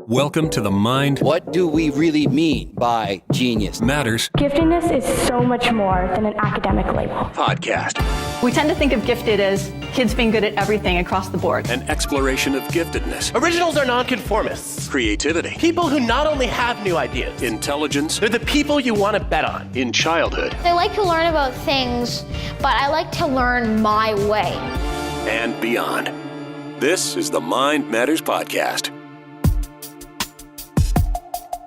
Welcome to the Mind What do we really mean by genius? Matters Giftedness is so much more than an academic label. podcast. We tend to think of gifted as kids being good at everything across the board. An exploration of giftedness, Originals are nonconformists. creativity, People who not only have new ideas, intelligence, they're the people you want to bet on. in childhood, I like to learn about things, but I like to learn my way. and beyond. This is the Mind Matters podcast.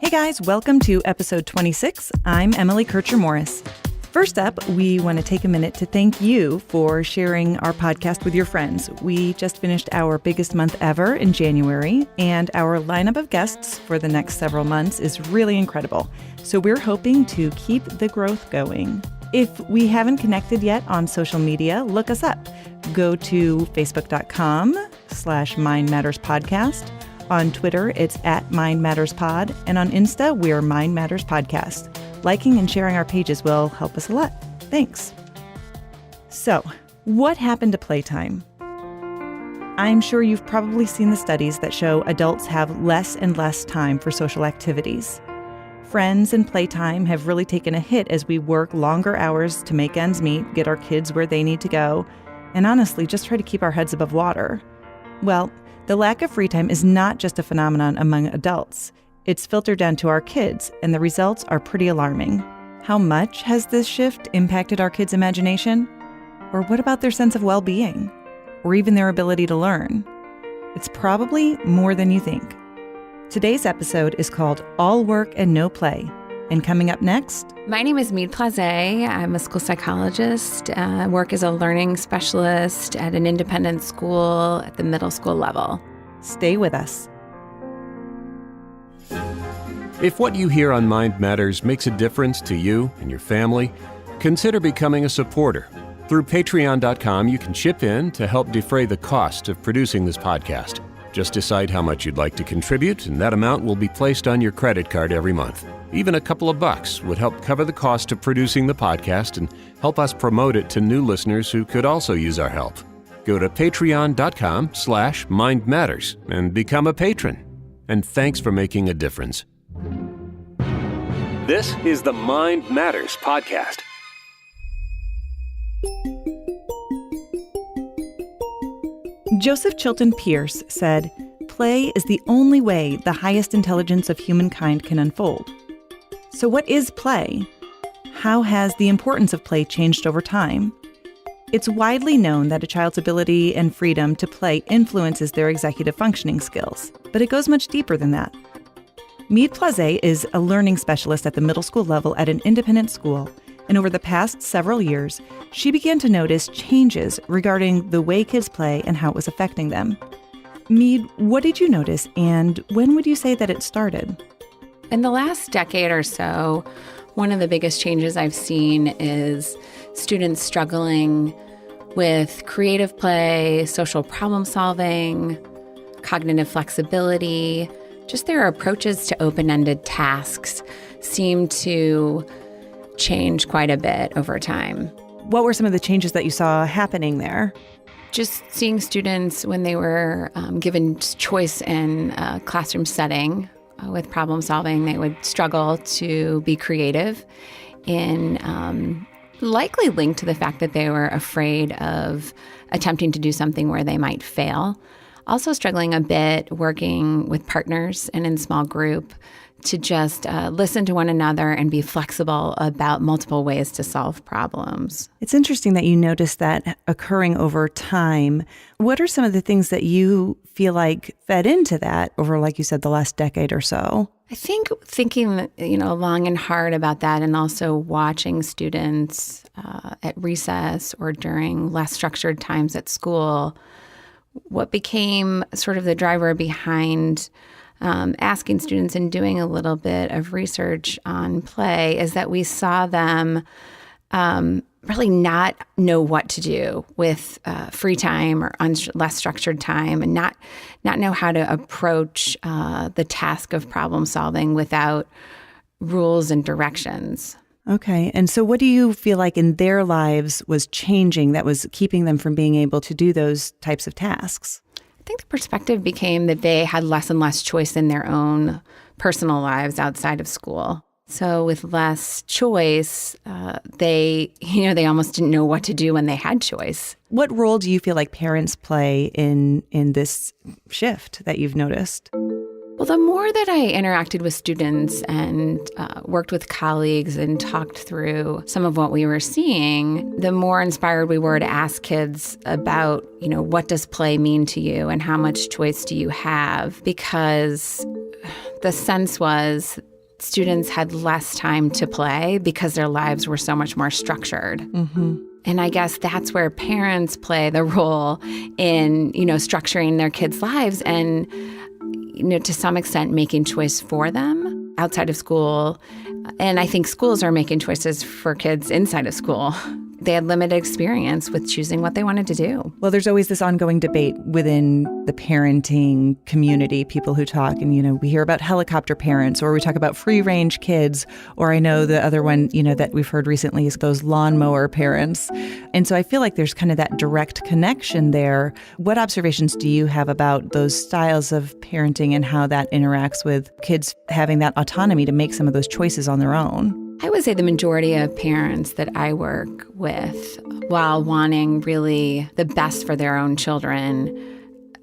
Hey guys, welcome to episode 26. I'm Emily Kircher-Morris. First up, we want to take a minute to thank you for sharing our podcast with your friends. We just finished our biggest month ever in January, and our lineup of guests for the next several months is really incredible. So we're hoping to keep the growth going. If we haven't connected yet on social media, look us up. Go to facebook.com/mindmatterspodcast. On Twitter, it's @MindMattersPod, and on Insta, we're Mind Matters Podcast. Liking and sharing our pages will help us a lot. Thanks. So, what happened to playtime? I'm sure you've probably seen the studies that show adults have less and less time for social activities. Friends and playtime have really taken a hit as we work longer hours to make ends meet, get our kids where they need to go, and honestly, just try to keep our heads above water. Well, the lack of free time is not just a phenomenon among adults. It's filtered down to our kids, and the results are pretty alarming. How much has this shift impacted our kids' imagination? Or what about their sense of well-being? Or even their ability to learn? It's probably more than you think. Today's episode is called All Work and No Play. And coming up next... My name is Mead Poszlay. I'm a school psychologist. I work as a learning specialist at an independent school at the middle school level. Stay with us. If what you hear on Mind Matters makes a difference to you and your family, consider becoming a supporter. Through patreon.com, you can chip in to help defray the cost of producing this podcast. Just decide how much you'd like to contribute, and that amount will be placed on your credit card every month. Even a couple of bucks would help cover the cost of producing the podcast and help us promote it to new listeners who could also use our help. Go to patreon.com/mindmatters and become a patron. And thanks for making a difference. This is the Mind Matters podcast. Joseph Chilton Pearce said, "Play is the only way the highest intelligence of humankind can unfold." So what is play? How has the importance of play changed over time? It's widely known that a child's ability and freedom to play influences their executive functioning skills, but it goes much deeper than that. Mead Poszlay is a learning specialist at the middle school level at an independent school, and over the past several years, she began to notice changes regarding the way kids play and how it was affecting them. Mead, what did you notice, and when would you say that it started? In the last decade or so, one of the biggest changes I've seen is students struggling with creative play, social problem solving, cognitive flexibility. Just their approaches to open-ended tasks seem to change quite a bit over time. What were some of the changes that you saw happening there? Just seeing students when they were given choice in a classroom setting with problem solving, they would struggle to be creative in likely linked to the fact that they were afraid of attempting to do something where they might fail. Also struggling a bit working with partners and in small group to just listen to one another and be flexible about multiple ways to solve problems. It's interesting that you noticed that occurring over time. What are some of the things that you feel like fed into that over, like you said, the last decade or so? I think thinking, long and hard about that, and also watching students at recess or during less structured times at school, what became sort of the driver behind asking students and doing a little bit of research on play is that we saw them really not know what to do with free time or less structured time, and not know how to approach the task of problem solving without rules and directions. Okay. And so what do you feel like in their lives was changing that was keeping them from being able to do those types of tasks? I think the perspective became that they had less and less choice in their own personal lives outside of school. So with less choice, they almost didn't know what to do when they had choice. What role do you feel like parents play in this shift that you've noticed? Well, the more that I interacted with students and worked with colleagues and talked through some of what we were seeing, the more inspired we were to ask kids about, what does play mean to you and how much choice do you have? Because the sense was students had less time to play because their lives were so much more structured. Mm-hmm. And I guess that's where parents play the role in, structuring their kids' lives and, to some extent making choice for them outside of school. And I think schools are making choices for kids inside of school. They had limited experience with choosing what they wanted to do. Well, there's always this ongoing debate within the parenting community, people who talk, and, we hear about helicopter parents, or we talk about free-range kids, or I know the other one, that we've heard recently is those lawnmower parents. And so I feel like there's kind of that direct connection there. What observations do you have about those styles of parenting and how that interacts with kids having that autonomy to make some of those choices on their own? I would say the majority of parents that I work with, while wanting really the best for their own children,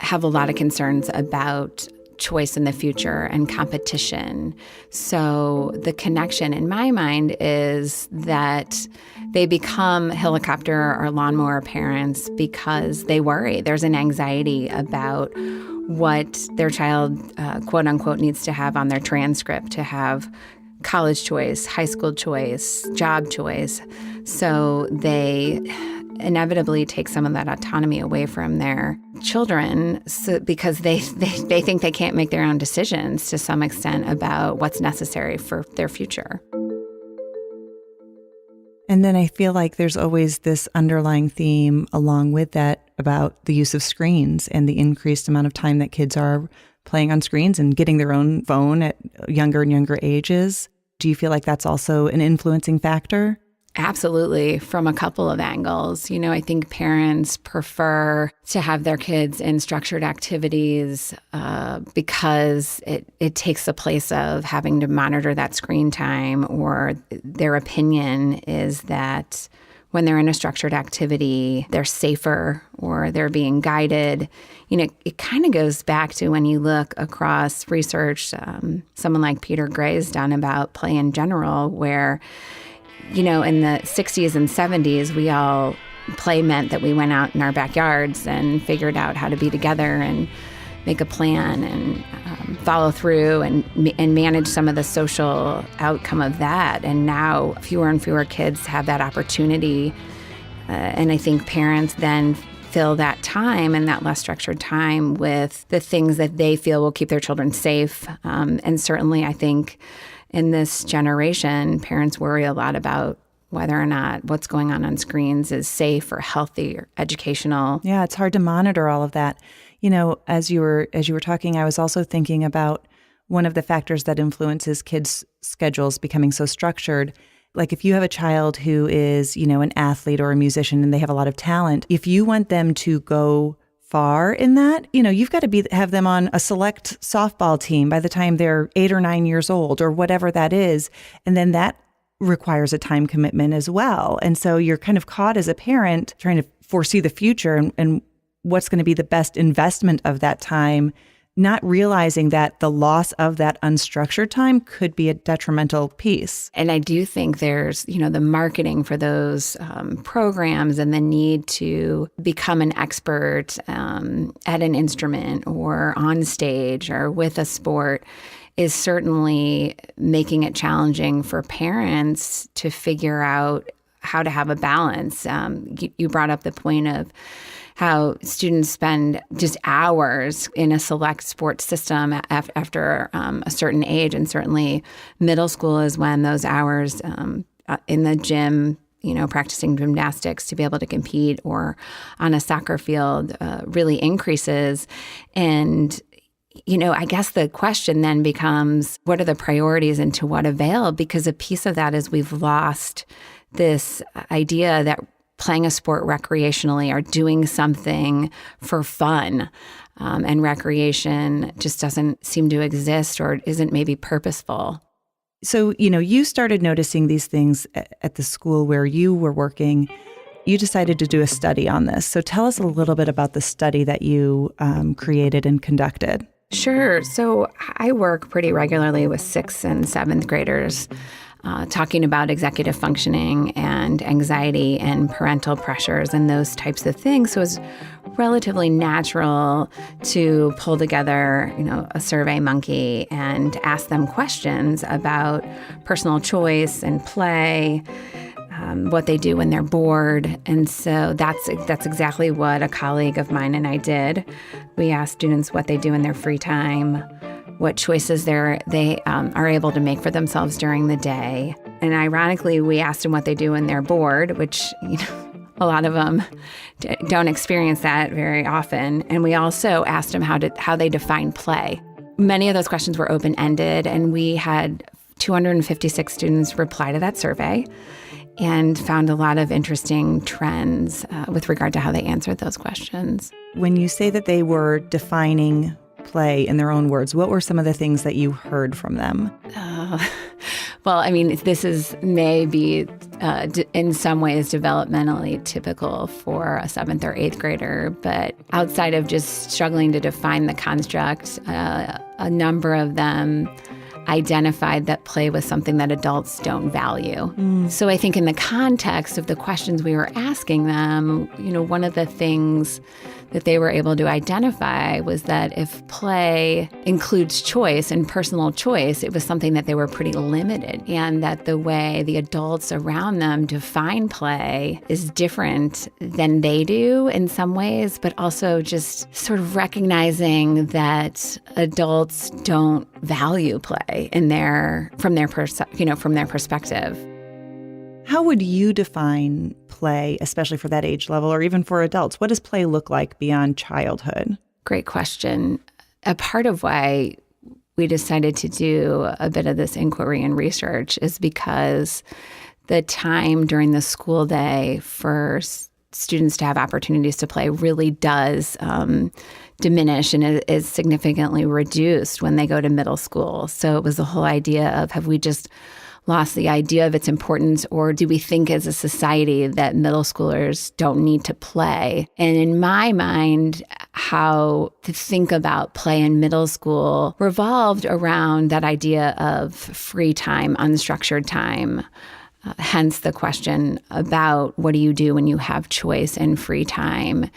have a lot of concerns about choice in the future and competition. So the connection in my mind is that they become helicopter or lawnmower parents because they worry. There's an anxiety about what their child, quote unquote, needs to have on their transcript to have college choice, high school choice, job choice. So they inevitably take some of that autonomy away from their children because they think they can't make their own decisions to some extent about what's necessary for their future. And then I feel like there's always this underlying theme along with that about the use of screens and the increased amount of time that kids are playing on screens and getting their own phone at younger and younger ages. Do you feel like that's also an influencing factor? Absolutely, from a couple of angles. I think parents prefer to have their kids in structured activities because it takes the place of having to monitor that screen time, or their opinion is that when they're in a structured activity, they're safer or they're being guided. It kind of goes back to when you look across research, someone like Peter Gray's done about play in general, where, in the 60s and 70s, play meant that we went out in our backyards and figured out how to be together and make a plan and follow through and manage some of the social outcome of that. And now fewer and fewer kids have that opportunity. And I think parents then fill that time and that less structured time with the things that they feel will keep their children safe. And certainly I think in this generation, parents worry a lot about whether or not what's going on screens is safe or healthy or educational. Yeah, it's hard to monitor all of that. As you were talking, I was also thinking about one of the factors that influences kids' schedules becoming so structured. Like if you have a child who is, an athlete or a musician and they have a lot of talent, if you want them to go far in that, you've got to have them on a select softball team by the time they're 8 or 9 years old or whatever that is. And then that requires a time commitment as well. And so you're kind of caught as a parent trying to foresee the future and what's going to be the best investment of that time, not realizing that the loss of that unstructured time could be a detrimental piece. And I do think there's, the marketing for those programs and the need to become an expert at an instrument or on stage or with a sport is certainly making it challenging for parents to figure out how to have a balance. You brought up the point of how students spend just hours in a select sports system after a certain age. And certainly middle school is when those hours in the gym, practicing gymnastics to be able to compete or on a soccer field really increases. And I guess the question then becomes, what are the priorities and to what avail? Because a piece of that is we've lost this idea that playing a sport recreationally or doing something for fun and recreation just doesn't seem to exist or isn't maybe purposeful. So, you started noticing these things at the school where you were working. You decided to do a study on this. So tell us a little bit about the study that you created and conducted. Sure. So I work pretty regularly with 6th and 7th graders, talking about executive functioning and anxiety and parental pressures and those types of things. So it's relatively natural to pull together, a survey monkey and ask them questions about personal choice and play, what they do when they're bored. And so that's exactly what a colleague of mine and I did. We asked students what they do in their free time, what choices they are able to make for themselves during the day. And ironically, we asked them what they do when they're bored, which, a lot of them don't experience that very often. And we also asked them how they define play. Many of those questions were open-ended, and we had 256 students reply to that survey and found a lot of interesting trends with regard to how they answered those questions. When you say that they were defining play in their own words, what were some of the things that you heard from them? Well, this may be in some ways developmentally typical for a 7th or 8th grader, but outside of just struggling to define the construct, a number of them identified that play was something that adults don't value. So I think in the context of the questions we were asking them, one of the things that they were able to identify was that if play includes choice and personal choice, it was something that they were pretty limited, and that the way the adults around them define play is different than they do in some ways, but also just sort of recognizing that adults don't value play from their perspective. How would you define play, especially for that age level or even for adults? What does play look like beyond childhood? Great question. A part of why we decided to do a bit of this inquiry and research is because the time during the school day for students to have opportunities to play really does diminish and is significantly reduced when they go to middle school. So it was the whole idea of, have we just lost the idea of its importance, or do we think as a society that middle schoolers don't need to play? And in my mind, how to think about play in middle school revolved around that idea of free time, unstructured time. Hence the question about what do you do when you have choice and free time.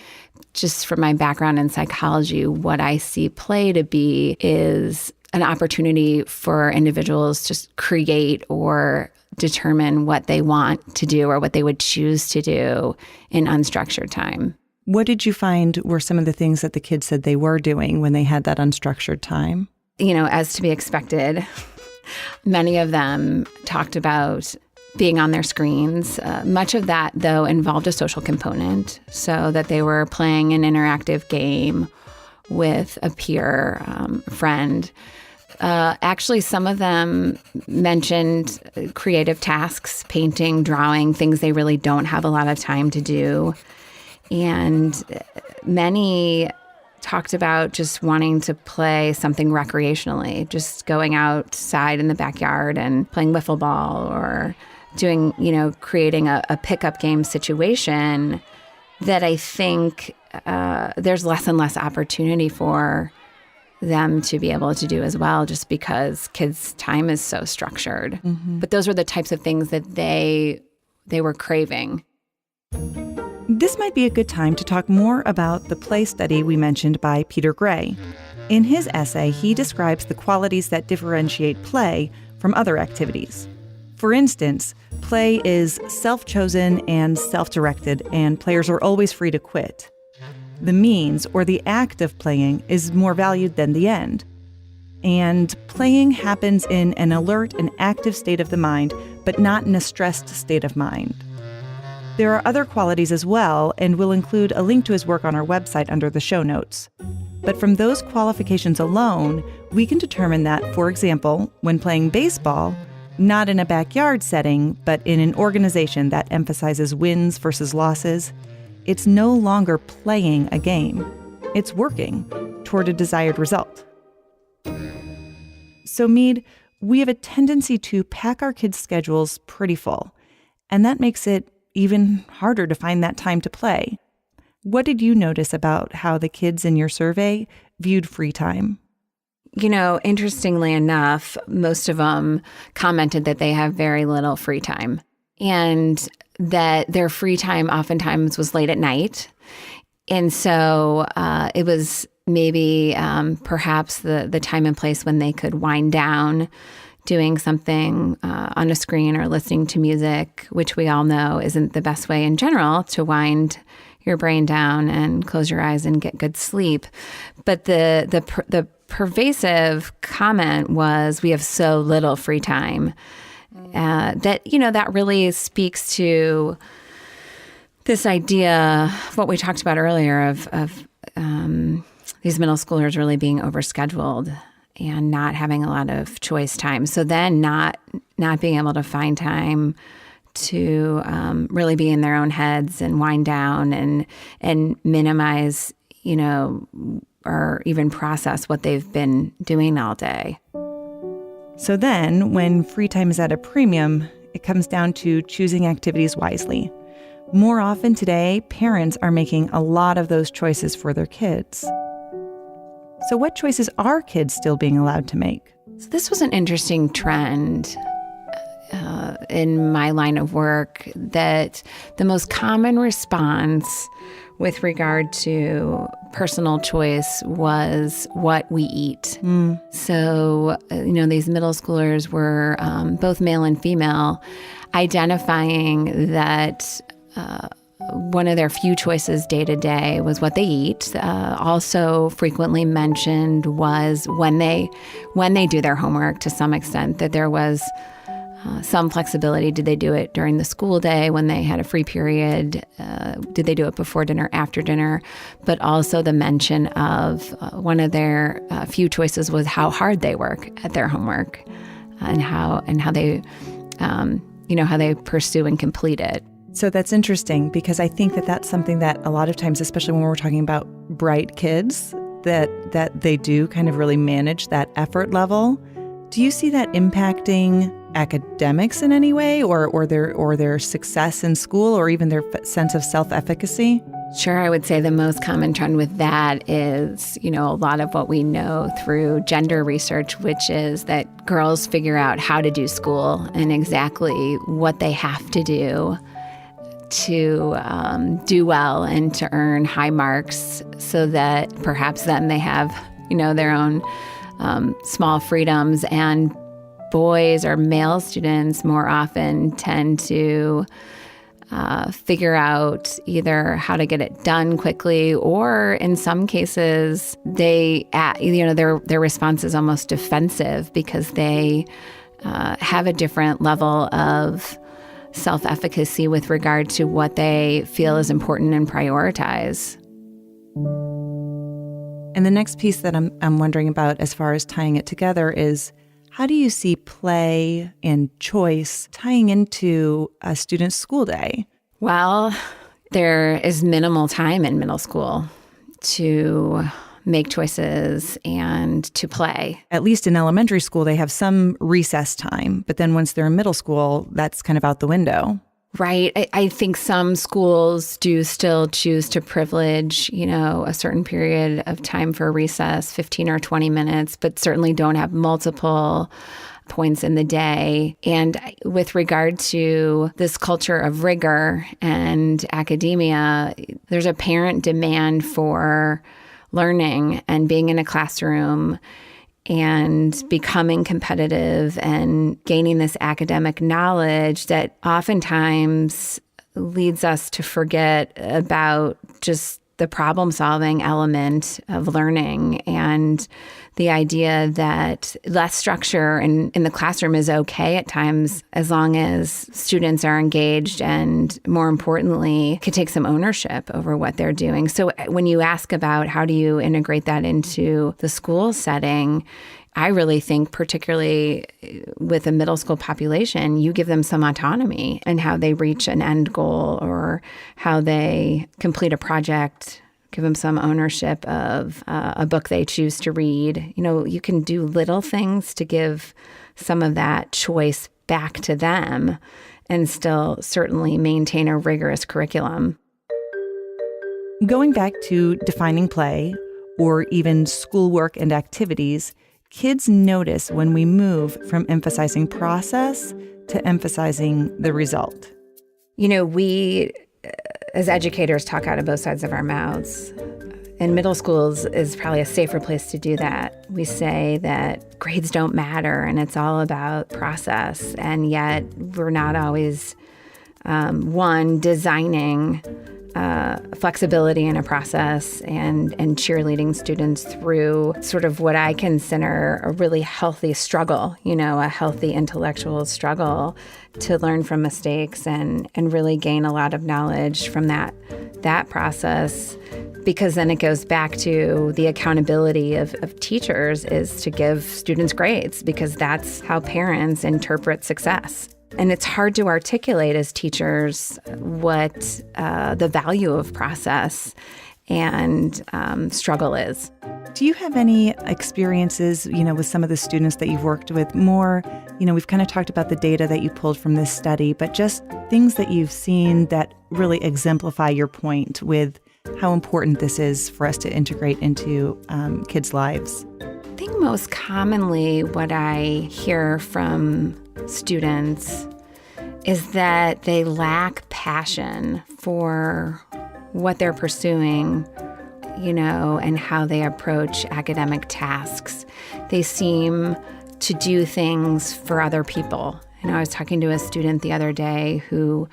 Just from my background in psychology, what I see play to be is an opportunity for individuals to create or determine what they want to do or what they would choose to do in unstructured time. What did you find were some of the things that the kids said they were doing when they had that unstructured time? As to be expected, many of them talked about being on their screens. Much of that, though, involved a social component, so that they were playing an interactive game with a peer friend. Actually, some of them mentioned creative tasks, painting, drawing, things they really don't have a lot of time to do. And many talked about just wanting to play something recreationally, just going outside in the backyard and playing wiffle ball or doing, creating a pickup game situation that I think there's less and less opportunity for them to be able to do as well, just because kids' time is so structured. Mm-hmm. But those were the types of things that they were craving. This might be a good time to talk more about the play study we mentioned by Peter Gray. In his essay, he describes the qualities that differentiate play from other activities. For instance, play is self-chosen and self-directed, and players are always free to quit. The means, or the act of playing, is more valued than the end. And playing happens in an alert and active state of the mind, but not in a stressed state of mind. There are other qualities as well, and we'll include a link to his work on our website under the show notes. But from those qualifications alone, we can determine that, for example, when playing baseball, not in a backyard setting, but in an organization that emphasizes wins versus losses, it's no longer playing a game. It's working. toward a desired result. So, Mead, we have a tendency to pack our kids' schedules pretty full, and that makes it even harder to find that time to play. What did you notice about how the kids in your survey viewed free time? You know, interestingly enough, most of them commented that they have very little free time and that their free time oftentimes was late at night. And so it was maybe perhaps the time and place when they could wind down doing something on a screen or listening to music, which we all know isn't the best way in general to wind your brain down and close your eyes and get good sleep. But the pervasive comment was, we have so little free time. That really speaks to this idea of what we talked about earlier of these middle schoolers really being overscheduled and not having a lot of choice time. So then not being able to find time to really be in their own heads and wind down and minimize, or even process what they've been doing all day. So then, when free time is at a premium, it comes down to choosing activities wisely. More often today, parents are making a lot of those choices for their kids. So what choices are kids still being allowed to make? So this was an interesting trend in my line of work, that the most common response with regard to personal choice was what we eat. So, these middle schoolers were both male and female, identifying that one of their few choices day to day was what they eat. Also frequently mentioned was when they do their homework, to some extent, that there was some flexibility. Did they do it during the school day when they had a free period? Did they do it before dinner, after dinner? But also the mention of one of their few choices was how hard they work at their homework, and how they how they pursue and complete it. So that's interesting, because I think that that's something that a lot of times, especially when we're talking about bright kids, that they do kind of really manage that effort level. Do you see that impacting academics in any way, or their success in school, or even their sense of self-efficacy? Sure, I would say the most common trend with that is, a lot of what we know through gender research, which is that girls figure out how to do school and exactly what they have to do to do well and to earn high marks, so that perhaps then they have, their own small freedoms. And boys or male students more often tend to figure out either how to get it done quickly, or in some cases, their response is almost defensive, because they have a different level of self-efficacy with regard to what they feel is important and prioritize. And the next piece that I'm wondering about, as far as tying it together, is how do you see play and choice tying into a student's school day? Well, there is minimal time in middle school to make choices and to play. At least in elementary school, they have some recess time, but then once they're in middle school, that's kind of out the window. Right. I think some schools do still choose to privilege, a certain period of time for recess, 15 or 20 minutes, but certainly don't have multiple points in the day. And with regard to this culture of rigor and academia, there's apparent demand for learning and being in a classroom and becoming competitive and gaining this academic knowledge that oftentimes leads us to forget about just the problem-solving element of learning, and the idea that less structure in the classroom is okay at times, as long as students are engaged and, more importantly, can take some ownership over what they're doing. So when you ask about how do you integrate that into the school setting, I really think, particularly with a middle school population, you give them some autonomy in how they reach an end goal or how they complete a project give them some ownership of a book they choose to read. You can do little things to give some of that choice back to them and still certainly maintain a rigorous curriculum. Going back to defining play or even schoolwork and activities, kids notice when we move from emphasizing process to emphasizing the result. We, as educators, talk out of both sides of our mouths. And middle schools is probably a safer place to do that. We say that grades don't matter and it's all about process. And yet we're not always, designing flexibility in a process and cheerleading students through sort of what I consider a really healthy struggle, a healthy intellectual struggle to learn from mistakes and really gain a lot of knowledge from that process. Because then it goes back to the accountability of teachers is to give students grades, because that's how parents interpret success. And it's hard to articulate as teachers what the value of process and struggle is. Do you have any experiences, with some of the students that you've worked with more? We've kind of talked about the data that you pulled from this study, but just things that you've seen that really exemplify your point with how important this is for us to integrate into kids' lives. I think most commonly what I hear from students is that they lack passion for what they're pursuing, and how they approach academic tasks. They seem to do things for other people. I was talking to a student the other day who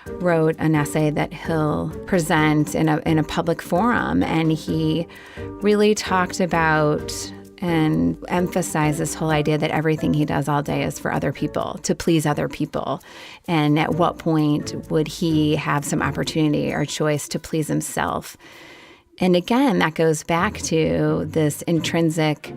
wrote an essay that he'll present in a public forum, and he really talked about and emphasize this whole idea that everything he does all day is for other people, to please other people. And at what point would he have some opportunity or choice to please himself? And again, that goes back to this intrinsic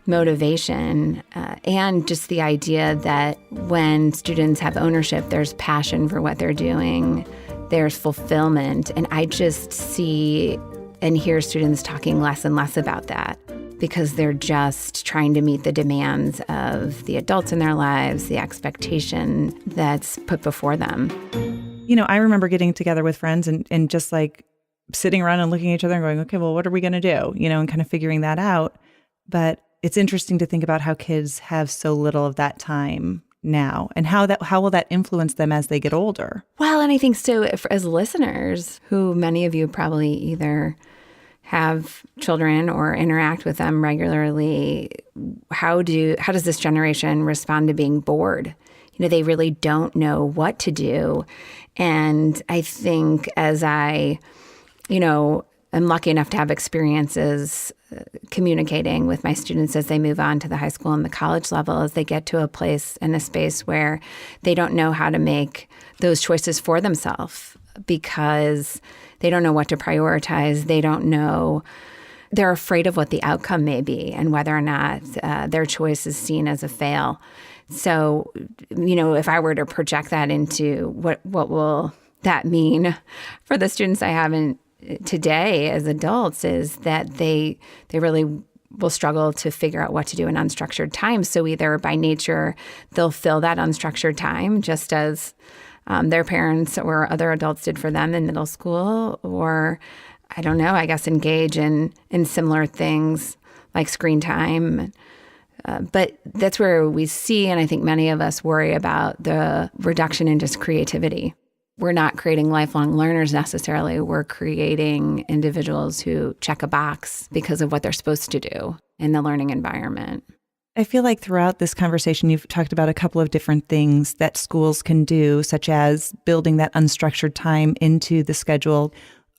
motivation and just the idea that when students have ownership, there's passion for what they're doing, there's fulfillment. And I just see and hear students talking less and less about that, because they're just trying to meet the demands of the adults in their lives, the expectation that's put before them. I remember getting together with friends and just like sitting around and looking at each other and going, okay, well, what are we going to do? And kind of figuring that out. But it's interesting to think about how kids have so little of that time now, and how will that influence them as they get older? Well, and I think so as listeners, who many of you probably either have children or interact with them regularly, how does this generation respond to being bored? They really don't know what to do. And I think as I, I'm lucky enough to have experiences communicating with my students as they move on to the high school and the college level, as they get to a place and a space where they don't know how to make those choices for themselves because they don't know what to prioritize. They don't know. They're afraid of what the outcome may be and whether or not their choice is seen as a fail. So, if I were to project that into what will that mean for the students I have today as adults, is that they really will struggle to figure out what to do in unstructured time. So either by nature, they'll fill that unstructured time just as their parents or other adults did for them in middle school, or I don't know, I guess engage in similar things like screen time. But that's where we see, and I think many of us worry about, the reduction in just creativity. We're not creating lifelong learners necessarily. We're creating individuals who check a box because of what they're supposed to do in the learning environment. I feel like throughout this conversation, you've talked about a couple of different things that schools can do, such as building that unstructured time into the schedule.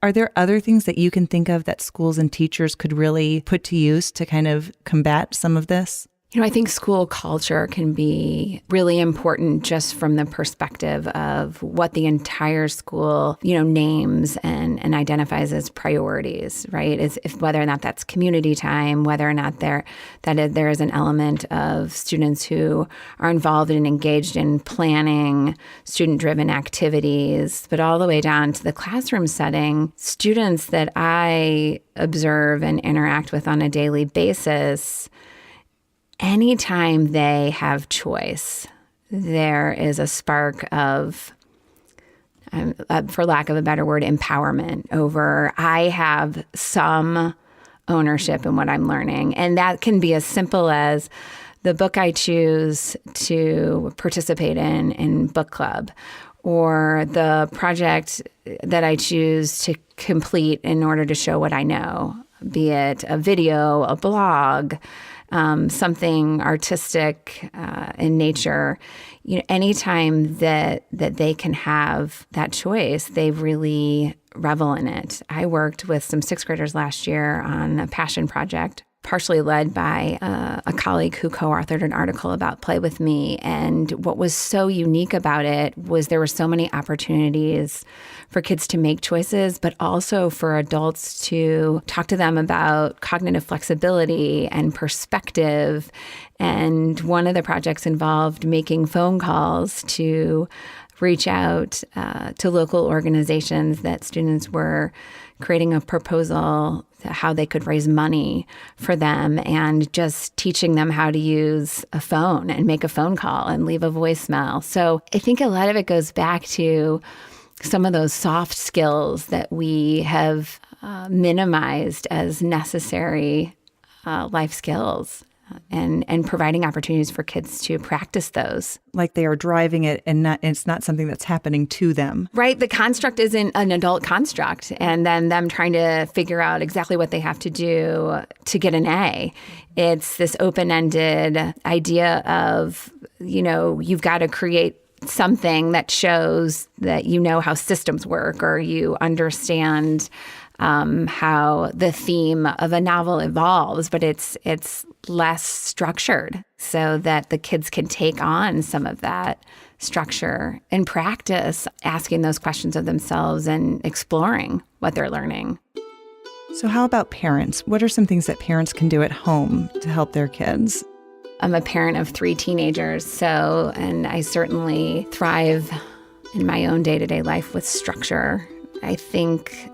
Are there other things that you can think of that schools and teachers could really put to use to kind of combat some of this? I think school culture can be really important just from the perspective of what the entire school, names and identifies as priorities, right? Is if whether or not that's community time, whether or not there is an element of students who are involved and engaged in planning student-driven activities, but all the way down to the classroom setting, students that I observe and interact with on a daily basis, anytime they have choice, there is a spark of, for lack of a better word, empowerment over, I have some ownership in what I'm learning. And that can be as simple as the book I choose to participate in book club, or the project that I choose to complete in order to show what I know, be it a video, a blog, something artistic in nature. Anytime that they can have that choice, they really revel in it. I worked with some sixth graders last year on a passion project, partially led by a colleague who co-authored an article about Play With Me. And what was so unique about it was there were so many opportunities for kids to make choices, but also for adults to talk to them about cognitive flexibility and perspective. And one of the projects involved making phone calls to reach out to local organizations that students were creating a proposal to how they could raise money for them, and just teaching them how to use a phone and make a phone call and leave a voicemail. So I think a lot of it goes back to some of those soft skills that we have minimized as necessary life skills, and providing opportunities for kids to practice those. Like they are driving it, and it's not something that's happening to them. Right. The construct isn't an adult construct, and then them trying to figure out exactly what they have to do to get an A. It's this open-ended idea of, you've got to create something that shows that you know how systems work, or you understand how the theme of a novel evolves, but it's less structured, so that the kids can take on some of that structure and practice asking those questions of themselves and exploring what they're learning. So how about parents? What are some things that parents can do at home to help their kids? I'm a parent of 3 teenagers, and I certainly thrive in my own day-to-day life with structure. I think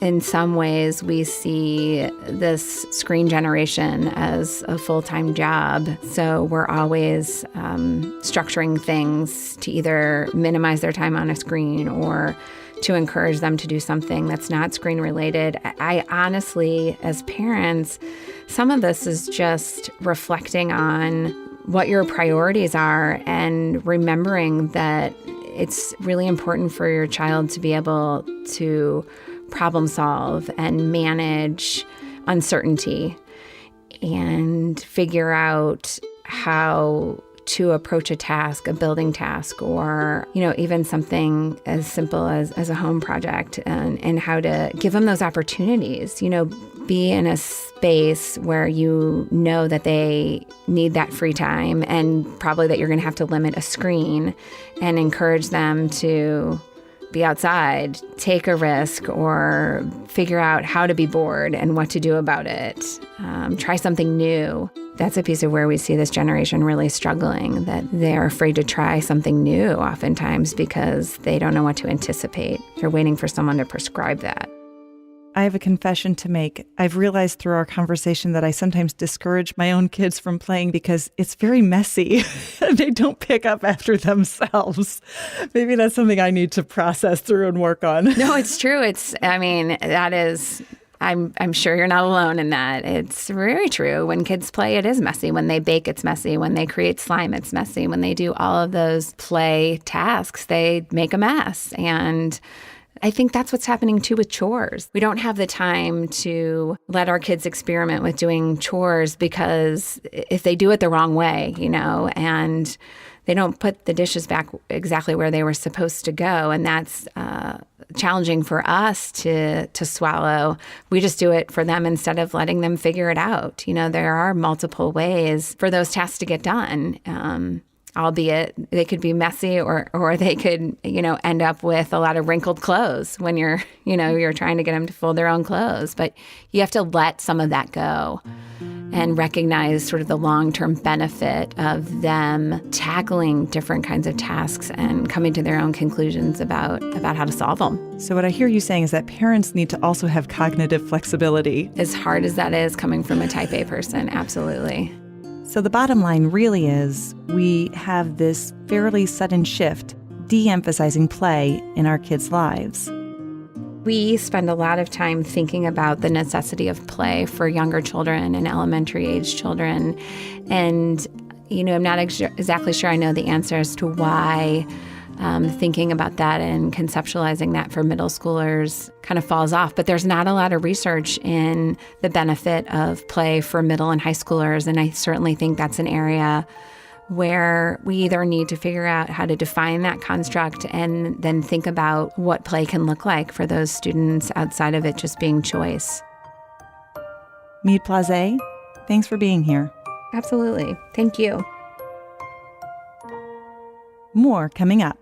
in some ways we see this screen generation as a full-time job. So we're always structuring things to either minimize their time on a screen or to encourage them to do something that's not screen related. I honestly, as parents, some of this is just reflecting on what your priorities are and remembering that it's really important for your child to be able to problem solve and manage uncertainty and figure out how to approach a task, a building task, or, even something as simple as a home project, and how to give them those opportunities, be in a space where that they need that free time, and probably that you're going to have to limit a screen, and encourage them to be outside, take a risk, or figure out how to be bored and what to do about it. Try something new. That's a piece of where we see this generation really struggling, that they're afraid to try something new oftentimes because they don't know what to anticipate. They're waiting for someone to prescribe that. I have a confession to make. I've realized through our conversation that I sometimes discourage my own kids from playing because it's very messy. They don't pick up after themselves. Maybe that's something I need to process through and work on. No, it's true. I'm sure you're not alone in that. It's very true. When kids play, it is messy. When they bake, it's messy. When they create slime, it's messy. When they do all of those play tasks, they make a mess. And I think that's what's happening too with chores. We don't have the time to let our kids experiment with doing chores, because if they do it the wrong way, and they don't put the dishes back exactly where they were supposed to go, and that's challenging for us to swallow. We just do it for them instead of letting them figure it out. There are multiple ways for those tasks to get done. Albeit they could be messy or they could, end up with a lot of wrinkled clothes when you're trying to get them to fold their own clothes. But you have to let some of that go and recognize sort of the long-term benefit of them tackling different kinds of tasks and coming to their own conclusions about how to solve them. So what I hear you saying is that parents need to also have cognitive flexibility. As hard as that is coming from a type A person, absolutely. So the bottom line really is we have this fairly sudden shift de-emphasizing play in our kids' lives. We spend a lot of time thinking about the necessity of play for younger children and elementary age children. And, I'm not exactly sure I know the answer as to why thinking about that and conceptualizing that for middle schoolers kind of falls off. But there's not a lot of research in the benefit of play for middle and high schoolers. And I certainly think that's an area where we either need to figure out how to define that construct and then think about what play can look like for those students outside of it just being choice. Mead Poszlay, thanks for being here. Absolutely. Thank you. More coming up.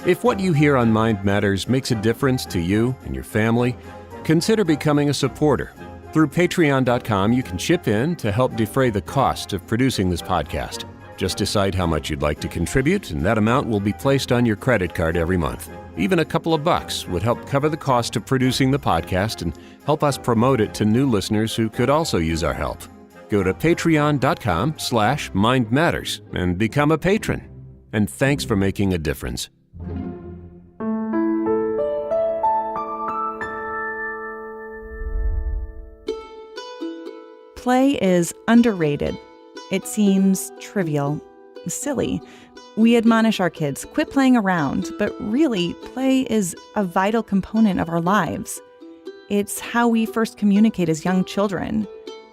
If what you hear on Mind Matters makes a difference to you and your family, consider becoming a supporter. Through Patreon.com, you can chip in to help defray the cost of producing this podcast. Just decide how much you'd like to contribute, and that amount will be placed on your credit card every month. Even a couple of bucks would help cover the cost of producing the podcast and help us promote it to new listeners who could also use our help. Go to patreon.com/mindmatters and become a patron. And thanks for making a difference. Play is underrated. It seems trivial, silly. We admonish our kids, quit playing around, but really, play is a vital component of our lives. It's how we first communicate as young children.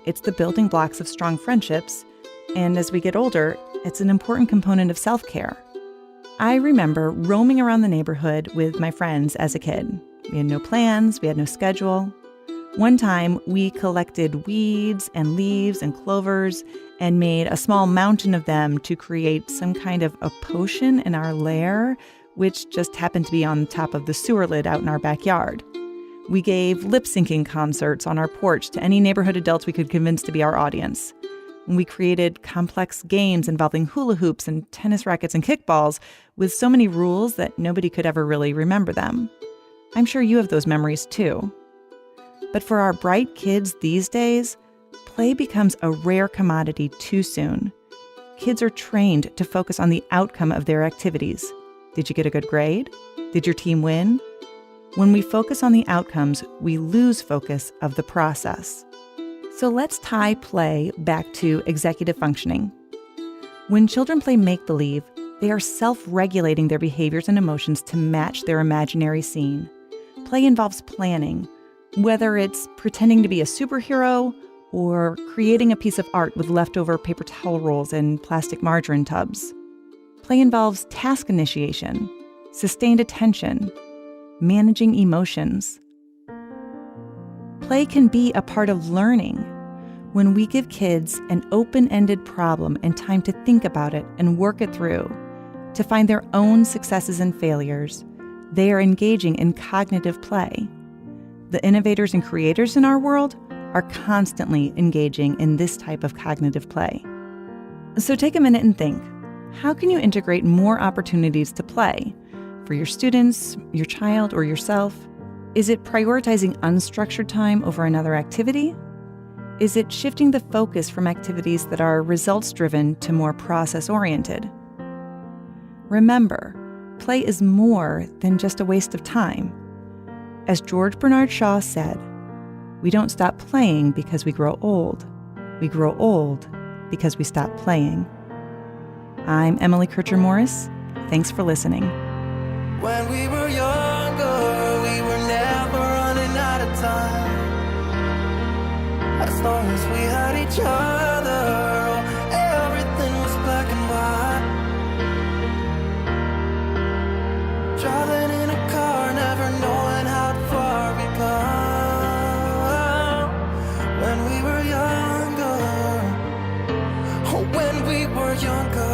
It's the building blocks of strong friendships, and as we get older, it's an important component of self-care. I remember roaming around the neighborhood with my friends as a kid. We had no plans, we had no schedule. One time, we collected weeds and leaves and clovers and made a small mountain of them to create some kind of a potion in our lair, which just happened to be on top of the sewer lid out in our backyard. We gave lip-syncing concerts on our porch to any neighborhood adults we could convince to be our audience. We created complex games involving hula hoops and tennis rackets and kickballs with so many rules that nobody could ever really remember them. I'm sure you have those memories too. But for our bright kids these days, play becomes a rare commodity too soon. Kids are trained to focus on the outcome of their activities. Did you get a good grade? Did your team win? When we focus on the outcomes, we lose focus of the process. So let's tie play back to executive functioning. When children play make-believe, they are self-regulating their behaviors and emotions to match their imaginary scene. Play involves planning, whether it's pretending to be a superhero or creating a piece of art with leftover paper towel rolls and plastic margarine tubs. Play involves task initiation, sustained attention, managing emotions. Play can be a part of learning. When we give kids an open-ended problem and time to think about it and work it through, to find their own successes and failures, they are engaging in cognitive play. The innovators and creators in our world are constantly engaging in this type of cognitive play. So take a minute and think, how can you integrate more opportunities to play for your students, your child, or yourself? Is it prioritizing unstructured time over another activity? Is it shifting the focus from activities that are results-driven to more process-oriented? Remember, play is more than just a waste of time. As George Bernard Shaw said, we don't stop playing because we grow old. We grow old because we stop playing. I'm Emily Kircher-Morris. Thanks for listening. When we were younger, we were never running out of time. As long as we had each other, everything was black and white. Driving in a car when we were younger.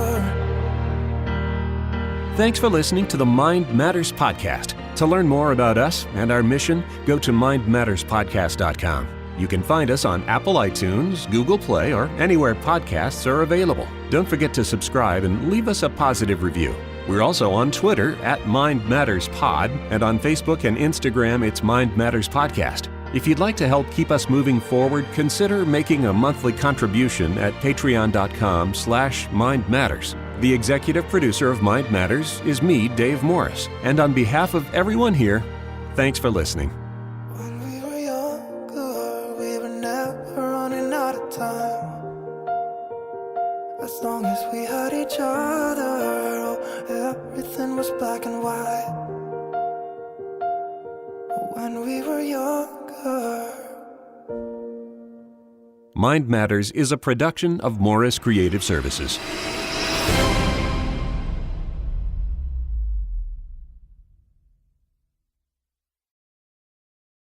Thanks for listening to the Mind Matters Podcast. To learn more about us and our mission, go to mindmatterspodcast.com. You can find us on Apple iTunes, Google Play, or anywhere podcasts are available. Don't forget to subscribe and leave us a positive review. We're also on Twitter at Mind Matters Pod, and on Facebook and Instagram, it's Mind Matters Podcast. If you'd like to help keep us moving forward, consider making a monthly contribution at patreon.com/mindmatters. The executive producer of Mind Matters is me, Dave Morris. And on behalf of everyone here, thanks for listening. When we were younger, we were never running out of time. As long as we had each other, oh, everything was black and white. When we were younger. Mind Matters is a production of Morris Creative Services.